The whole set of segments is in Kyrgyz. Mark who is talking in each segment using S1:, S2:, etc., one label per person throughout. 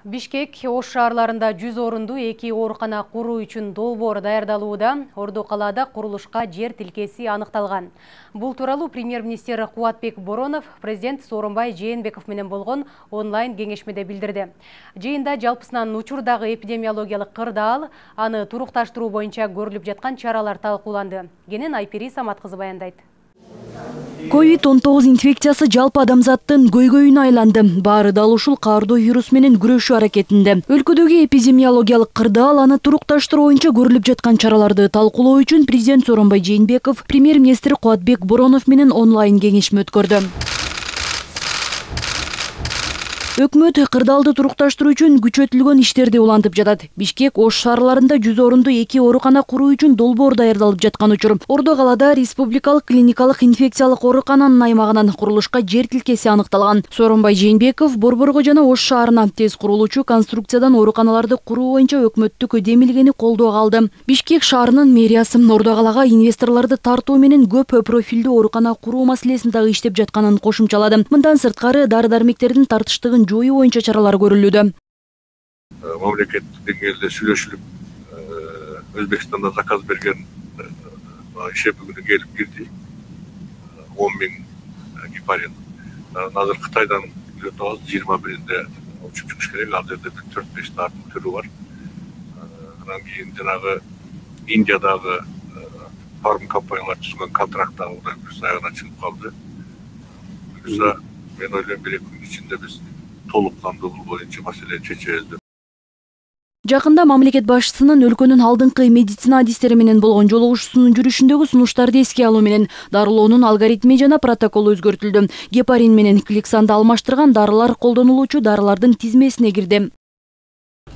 S1: Бишкек Ош шаарларында 100 орунду 2 оорукана куруу үчүн долбоор даярдалууда. Орду калаада курулушка жер тилкеси аныкталган. Бул тууралуу премьер-министр Кубатбек Боронов президент Сооронбай Жээнбеков менен болгон онлайн кеңешмеде билдирди. Жыйында жалпысынан учурдагы эпидемиологиялык кырдаал, аны турукташтыруу боюнча көрүлүп жаткан чаралар талкууланды. Кенен Айпери Самат кызы баяндайт.
S2: COVID-19 инфекциясы жалпы адамзаттын көйгөйүнө айланды. Баары дал ушул каардуу вирус менен күрөшүү аракетинде. Өлкөдөгү эпидемиологиялык кырдаал, аны турукташтыруу боюнча көрүлүп жаткан чараларды талкуулоо үчүн президент Сооронбай Жээнбеков премьер-министр Кубатбек Боронов менен онлайн кеңешме өткөрдү. Өкмөт кырдаалды турукташтыруу үчүн күчөтүлгөн иштерди улантып жатат. Бишкек Ош шаарларында 100 орунду 2 оорукана куруу үчүн долбоор даярдалып жаткан учур. Ордо калаада республикалык клиникалык инфекциялык оорукананын аймагынан курулушка жер тилкеси аныкталган. Сооронбай Жээнбеков Борборго жана Ош шаарына тез курулуучу конструкциядан ооруканаларды куруу боюнча өкмөттүк демилгени колдоого алды. Бишкек шаарынын мэриясы Ордо калаага инвесторлорду тартуу менен көп профилдүү оорукана куруу маселесин дагы иштеп жатканын кошумчалады. Мындан сырткары дары-дармектердин тартыштыгын жоюу боюнча чаралар көрүлүүдө.
S3: Мамлекет деңгээлде сүйлөшүлүп, Өзбекстанда заказ берген иши бүгүн келип кирди. 10 000 гепарин. Азыр Кытайдан келип атабыз, 21-inde учуп чыгыш керек. Ал жерде 4-5 дардын түрү бар. Анан кийин жанагы Индиядагы фарм компаниялар түзгөн контракттагы бир аягына чыгып калды. Буюрса, мен ойлойм 1-2 күн ичинде биз толуктандыруу боюнча маселени чечебиз.
S2: Жакында мамлекет башчысынын өлкөнүн алдыңкы медицина адистери менен болгон жолугушуусунун жүрүшүндөгү сунуштарды эске алуу менен дарылоонун алгоритми жана протоколу өзгөртүлдү. Гепарин менен кликсанды алмаштырган дарылар колдонулуучу дарылардын тизмесине кирди.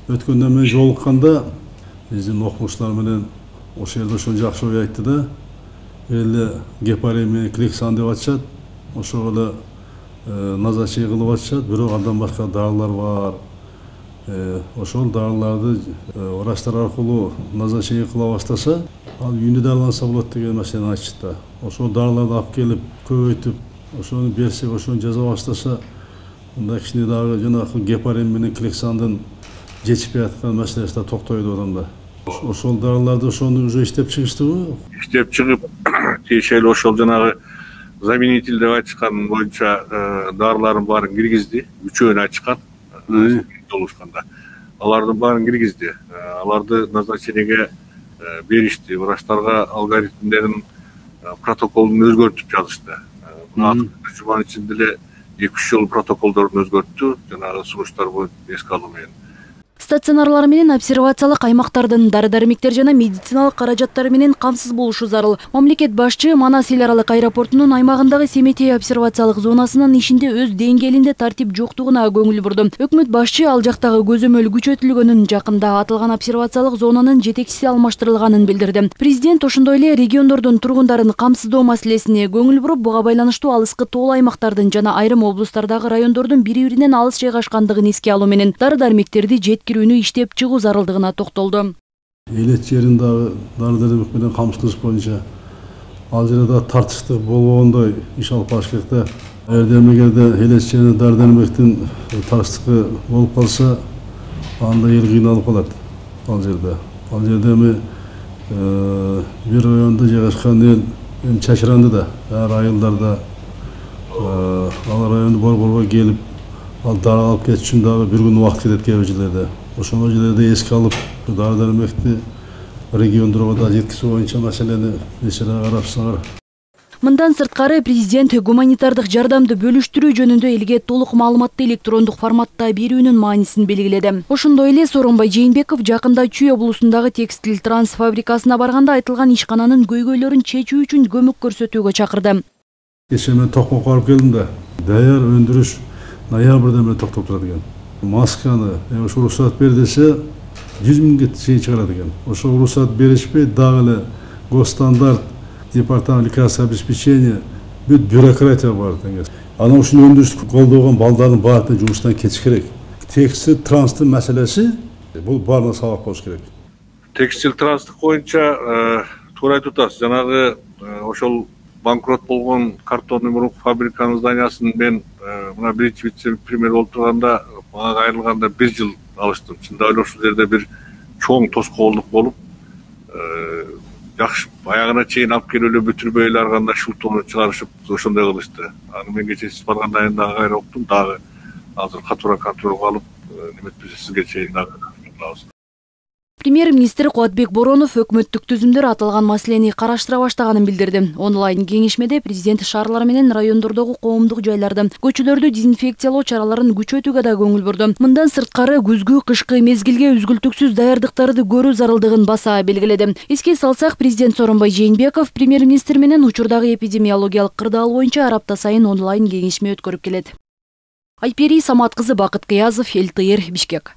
S4: Өткөндө мен жолукканда биздин окумуштар менен ошол жерде ошо жакшы ой айтты да. Эле гепарин менен кликсан деп атышат. Ошого эле назначение кылып атышат, бирок андан башка дарылар бар. Ошол дарыларды врачтар аркылуу назначение кыла баштаса, ал үйүндө дарыланса болот деген маселени айтышты. Ошол дарыларды алып келип, көбөйтүп, ошону берсек, ошону жаза баштаса, мындай кичине дагы жанагы гепарин менен кликсандын жетишпей аткан маселеси да токтойт адамда. Ошол дарыларды ошону уже иштеп чыгыштыбы? Иштеп
S3: чыгып, тиешелүү ошол жанагы заменитель деп айтышкан боюнча дарылардын баарын киргизди. Үчөөнү айтышкан жолугушканда. Алардын баарын киргизди. Аларды назначениеге беришти. Врачтарга алгоритмдерин протоколун өзгөртүп жазышты. Мына жуманын ичинде эле 2-3 жолу протоколдорун өзгөрттү. Жанагы сунуштар боюнча эске алуу менен.
S2: Стационарлар менен обсервациялык аймактардын дары-дармектер жана медициналык каражаттары менен камсыз болушу зарыл. Мамлекет башчы Манас эл аралык аэропортунун аймагындагы Семетей обсервациялык зонасынын ишинде өз деңгээлинде тартип жоктугуна көңүл бурду. Өкмөт башчы ал жактагы көзөмөл күчөтүлгөнүн, жакында атылган обсервациялык зонанын жетекчиси алмаштырылганын билдирди. Президент ошондой эле региондордун тургундарын камсыздоо маселесине көңүл буруп, буга байланыштуу алыскы тоол аймактардын жана айрым облустардагы райондордун бири-биринен алыс жайгашкандыгын эске алуу менен дары-дармектерди жеткирүүнү иштеп чыгуу зарылдыгына токтолду.
S4: Элет жерин дагы дары-дармек менен камсыз кылыш боюнча ал жерде тартыштык болбогондой иш алып барыш керек да. Эгерде элет жерин дары-дармектин тартыштыгы болуп калса, анда эл кыйналып калат ал жерде. Ал жерде бир районда жайгашкан эл чачыранды да, ар айылдарда ал районду борборго келип, ал дары алып кетиш үчүн дагы бир күн убакыт кетет кээ бир жерлерде. Ошол жерлерде эске алып, дары-дармекти региондорго да жеткизүү боюнча маселени ишере карапсыңар.
S2: Мындан сырткары президент гуманитардык жардамды бөлүштүрүү жөнүндө элге толук маалыматты электрондук форматта берүүнүн маанисин белгиледи. Ошондой эле Сооронбай Жээнбеков жакында Чүй облусундагы текстиль транс фабрикасына барганда айтылган ишкананын көйгөйлөрүн чечүү үчүн көмөк көрсөтүүгө чакырды.
S4: Кечээ мен Токмокко барып келдим да, даяр өндүрүш ноябрда мен токтоп турат экен. Масканы ошо уруксат бер десе 100 000 чейин чыгарат экен. Ошо уруксат беришпей, дагы эле госстандарт, департамент лекарственного обеспечения бүт бюрократия бар экен. Анан ушуну өндүрүштү колдогон балдардын баардыгы жумуштан кетиш керек. Текстиль транстын маселеси бул баарына сабак болуш керек.
S3: Текстиль транстык боюнча туура айтып атасыз. Жанагы ошол банкрот болгон картонный мурук фабриканын зданиясын мен мына биринчи вице-премьер болуп турганда мага кайрылганда 1 жыл алыштым. Чындап эле ушул жерде бир чоң тоскоолдук болуп, жакшы аягына чейин алып келип эле бүтүрбөй эле арганда шултууну чыгарышып ошондой кылышты. Аны мен кечээ сиз барганда айында кайра уктум, дагы азыр катуураак контролго алып, неметпесе сизге чейин дагы кылабыз.
S2: Премьер-министр Кубатбек Боронов өкмөттүк түзүмдөр аталган маселени караштыра баштаганын билдирди. Онлайн кеңешмеде президент шаарлар менен райондордогу коомдук жайларды, көчөлөрдү дезинфекциялоо чараларын күчөтүүгө да көңүл бурду. Мындан сырткары күзгү кышкы мезгилге үзгүлтүксүз даярдыктарды көрүү зарылдыгын баса белгиледи. Эске салсак, президент Сооронбай Жээнбеков премьер-министр менен учурдагы эпидемиологиялык кырдаал боюнча ар апта сайын онлайн кеңешме өткөрүп келет. Айпери Самат кызы, Бакыт Кыязов, эл ТР, Бишкек.